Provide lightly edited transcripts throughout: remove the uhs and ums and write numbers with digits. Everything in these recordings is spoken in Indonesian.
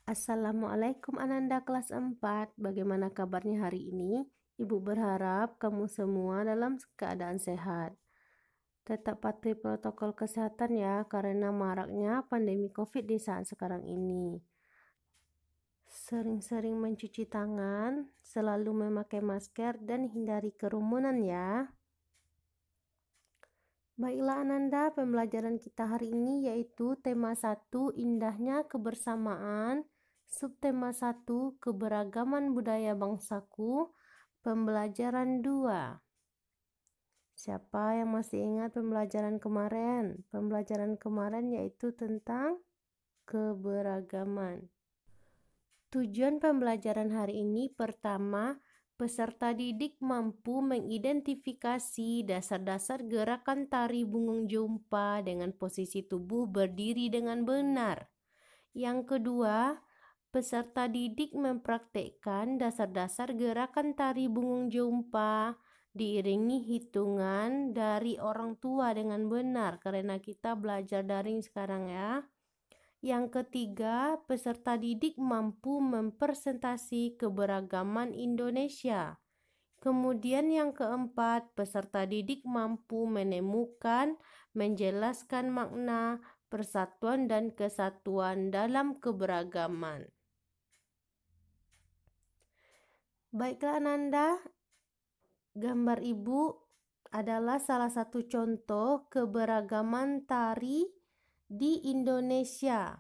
Assalamualaikum Ananda kelas 4. Bagaimana kabarnya hari ini? Ibu berharap kamu semua dalam keadaan sehat. Tetap patuhi protokol kesehatan ya, karena maraknya pandemi COVID di saat sekarang ini. Sering-sering mencuci tangan, selalu memakai masker, dan hindari kerumunan ya. Baiklah Ananda, pembelajaran kita hari ini yaitu tema 1, indahnya kebersamaan, subtema 1, keberagaman budaya bangsaku, pembelajaran 2. Siapa yang masih ingat pembelajaran kemarin? Pembelajaran kemarin yaitu tentang keberagaman. Tujuan pembelajaran hari ini pertama, peserta didik mampu mengidentifikasi dasar-dasar gerakan tari Bungong Jompa dengan posisi tubuh berdiri dengan benar. Yang kedua, peserta didik mempraktekkan dasar-dasar gerakan tari Bungong Jompa diiringi hitungan dari orang tua dengan benar karena kita belajar daring sekarang ya. Yang ketiga, peserta didik mampu mempresentasi keberagaman Indonesia. Kemudian yang keempat, peserta didik mampu menemukan, menjelaskan makna persatuan dan kesatuan dalam keberagaman. Baiklah Ananda, gambar ibu adalah salah satu contoh keberagaman tari di Indonesia.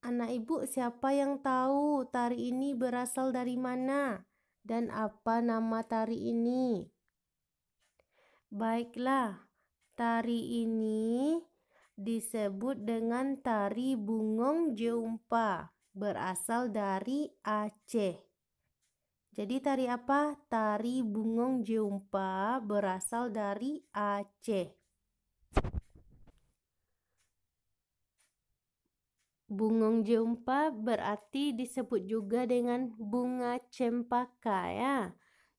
Anak ibu, siapa yang tahu tari ini berasal dari mana dan apa nama tari ini? Baiklah, tari ini disebut dengan tari Bungong Jompa, berasal dari Aceh. Jadi tari apa? Tari Bungong Jompa berasal dari Aceh. Bungong Jompa berarti disebut juga dengan bunga cempaka ya.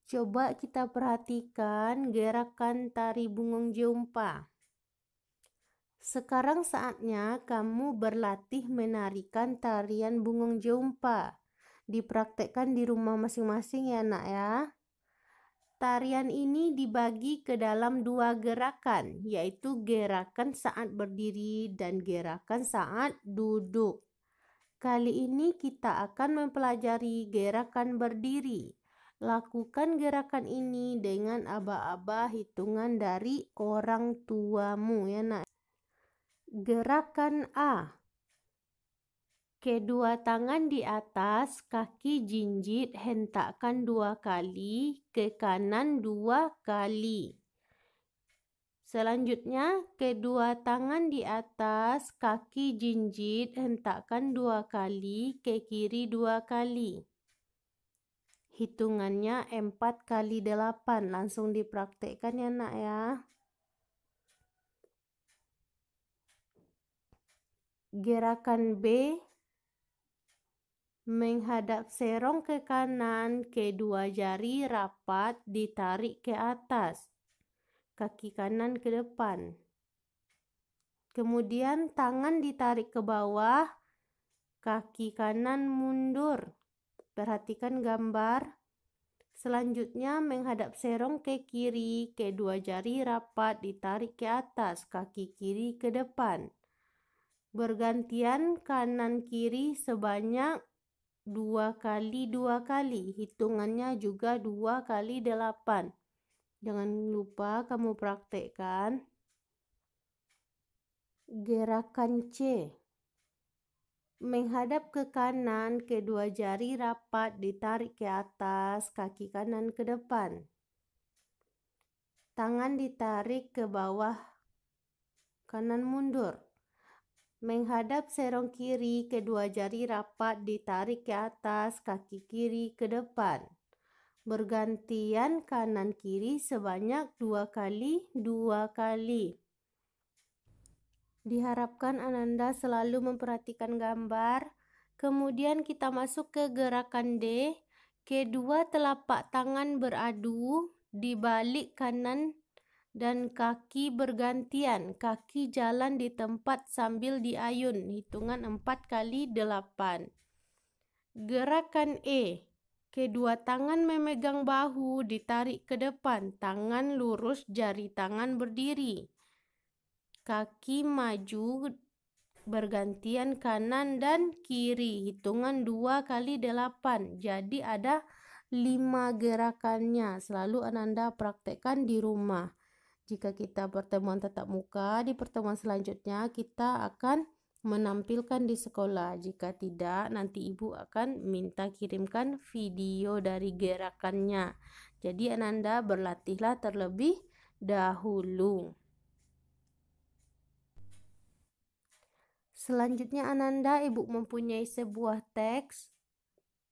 Coba kita perhatikan gerakan tari Bungong Jompa. Sekarang saatnya kamu berlatih menarikan tarian Bungong Jompa. Dipraktekkan di rumah masing-masing ya nak ya. Tarian ini dibagi ke dalam 2 gerakan, yaitu gerakan saat berdiri dan gerakan saat duduk. Kali ini kita akan mempelajari gerakan berdiri. Lakukan gerakan ini dengan aba-aba hitungan dari orang tuamu ya nak. Gerakan A. Kedua tangan di atas, kaki jinjit, hentakkan 2 kali, ke kanan 2 kali. Selanjutnya, kedua tangan di atas, kaki jinjit, hentakkan 2 kali, ke kiri 2 kali. Hitungannya 4 kali 8, langsung dipraktekkan ya nak ya. Gerakan B. Menghadap serong ke kanan, kedua jari rapat ditarik ke atas, kaki kanan ke depan. Kemudian tangan ditarik ke bawah, kaki kanan mundur. Perhatikan gambar. Selanjutnya menghadap serong ke kiri, kedua jari rapat ditarik ke atas, kaki kiri ke depan. Bergantian kanan kiri sebanyak 2 kali 2 kali, hitungannya juga 2 kali 8. Jangan lupa kamu praktekkan. Gerakan C. Menghadap ke kanan, kedua jari rapat ditarik ke atas, kaki kanan ke depan. Tangan ditarik ke bawah, kanan mundur. Menghadap serong kiri, kedua jari rapat ditarik ke atas, kaki kiri ke depan. Bergantian kanan kiri sebanyak 2 kali 2 kali. Diharapkan Ananda selalu memperhatikan gambar. Kemudian kita masuk ke gerakan D. Kedua telapak tangan beradu di balik kanan dan kaki bergantian. Kaki jalan di tempat sambil diayun. Hitungan 4 kali 8. Gerakan E. Kedua tangan memegang bahu, ditarik ke depan, tangan lurus, jari tangan berdiri. Kaki maju bergantian kanan dan kiri. Hitungan 2 kali 8. Jadi ada 5 gerakannya. Selalu Ananda praktekkan di rumah. Jika kita pertemuan tatap muka, di pertemuan selanjutnya kita akan menampilkan di sekolah. Jika tidak, nanti ibu akan minta kirimkan video dari gerakannya. Jadi Ananda berlatihlah terlebih dahulu. Selanjutnya Ananda, ibu mempunyai sebuah teks.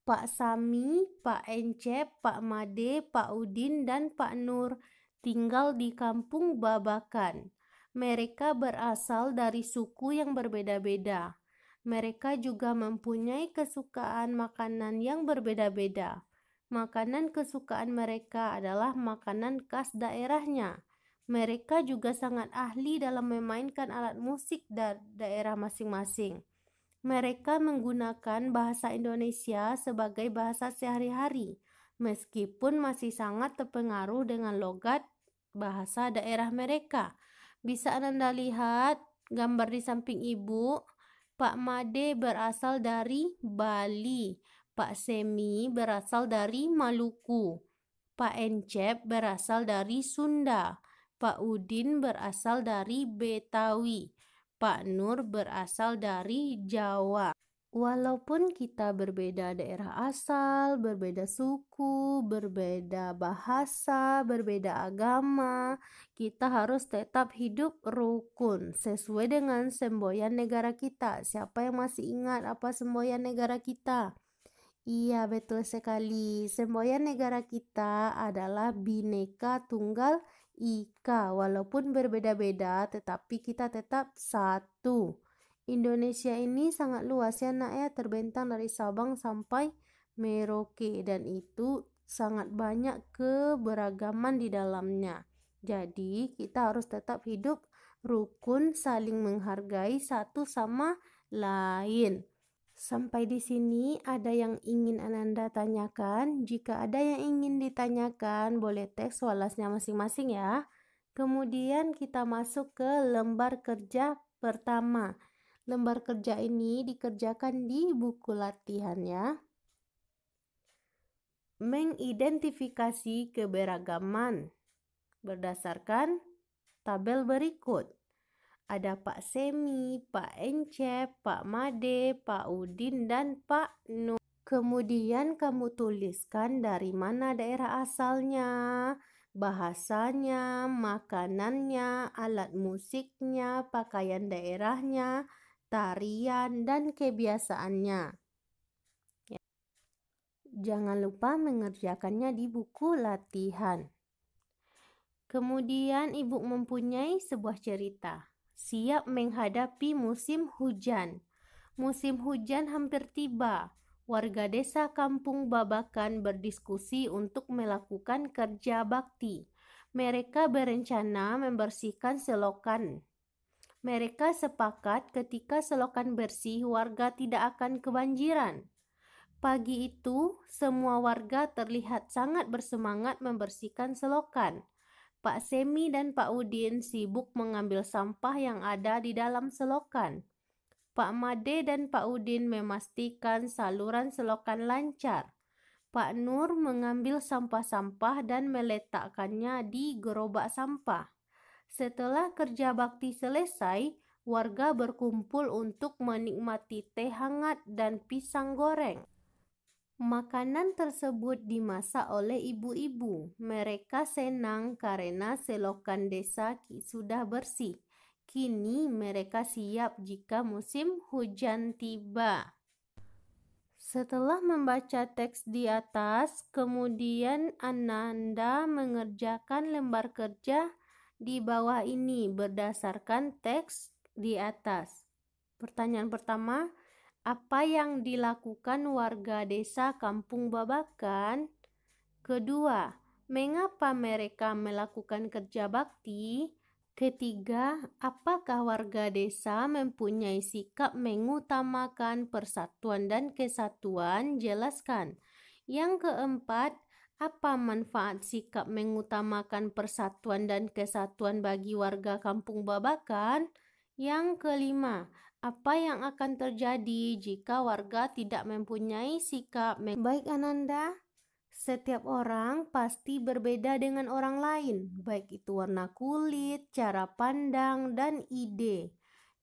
Pak Sami, Pak Encep, Pak Made, Pak Udin, dan Pak Nur tinggal di kampung Babakan. Mereka berasal dari suku yang berbeda-beda. Mereka juga mempunyai kesukaan makanan yang berbeda-beda. Makanan kesukaan mereka adalah makanan khas daerahnya. Mereka juga sangat ahli dalam memainkan alat musik daerah masing-masing. Mereka menggunakan bahasa Indonesia sebagai bahasa sehari-hari, meskipun masih sangat terpengaruh dengan logat bahasa daerah mereka. Bisa Ananda lihat gambar di samping ibu. Pak Made berasal dari Bali. Pak Semi berasal dari Maluku. Pak Encep berasal dari Sunda. Pak Udin berasal dari Betawi. Pak Nur berasal dari Jawa. Walaupun kita berbeda daerah asal, berbeda suku, berbeda bahasa, berbeda agama, kita harus tetap hidup rukun sesuai dengan semboyan negara kita. Siapa yang masih ingat apa semboyan negara kita? Iya, betul sekali. Semboyan negara kita adalah Bhinneka Tunggal Ika. Walaupun berbeda-beda, tetapi kita tetap satu. Indonesia ini sangat luas ya nak ya, terbentang dari Sabang sampai Merauke, dan itu sangat banyak keberagaman di dalamnya. Jadi kita harus tetap hidup rukun, saling menghargai satu sama lain. Sampai di sini ada yang ingin Ananda tanyakan? Jika ada yang ingin ditanyakan, boleh teks walasnya masing-masing ya. Kemudian kita masuk ke lembar kerja pertama. Lembar kerja ini dikerjakan di buku latihan ya. Mengidentifikasi keberagaman berdasarkan tabel berikut. Ada Pak Semi, Pak Encep, Pak Made, Pak Udin, dan Pak Nur. Kemudian kamu tuliskan dari mana daerah asalnya, bahasanya, makanannya, alat musiknya, pakaian daerahnya, tarian, dan kebiasaannya. Ya. Jangan lupa mengerjakannya di buku latihan. Kemudian ibu mempunyai sebuah cerita. Siap menghadapi musim hujan. Musim hujan hampir tiba. Warga desa Kampung Babakan berdiskusi untuk melakukan kerja bakti. Mereka berencana membersihkan selokan. Mereka sepakat ketika selokan bersih, warga tidak akan kebanjiran. Pagi itu, semua warga terlihat sangat bersemangat membersihkan selokan. Pak Semi dan Pak Udin sibuk mengambil sampah yang ada di dalam selokan. Pak Made dan Pak Udin memastikan saluran selokan lancar. Pak Nur mengambil sampah-sampah dan meletakkannya di gerobak sampah. Setelah kerja bakti selesai, warga berkumpul untuk menikmati teh hangat dan pisang goreng. Makanan tersebut dimasak oleh ibu-ibu. Mereka senang karena selokan desa sudah bersih. Kini mereka siap jika musim hujan tiba. Setelah membaca teks di atas, kemudian Ananda mengerjakan lembar kerja di bawah ini berdasarkan teks di atas. Pertanyaan pertama, apa yang dilakukan warga desa Kampung Babakan? Kedua, mengapa mereka melakukan kerja bakti? Ketiga, apakah warga desa mempunyai sikap mengutamakan persatuan dan kesatuan? Jelaskan. Yang keempat, apa manfaat sikap mengutamakan persatuan dan kesatuan bagi warga Kampung Babakan? Yang kelima, apa yang akan terjadi jika warga tidak mempunyai sikap baik Ananda? Setiap orang pasti berbeda dengan orang lain, baik itu warna kulit, cara pandang, dan ide.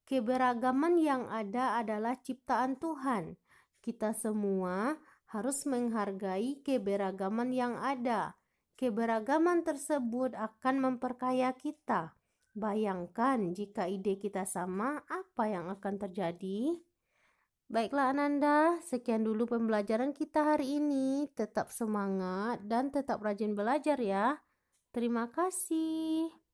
Keberagaman yang ada adalah ciptaan Tuhan. Kita semua harus menghargai keberagaman yang ada. Keberagaman tersebut akan memperkaya kita. Bayangkan jika ide kita sama, apa yang akan terjadi? Baiklah Ananda, sekian dulu pembelajaran kita hari ini. Tetap semangat dan tetap rajin belajar ya. Terima kasih.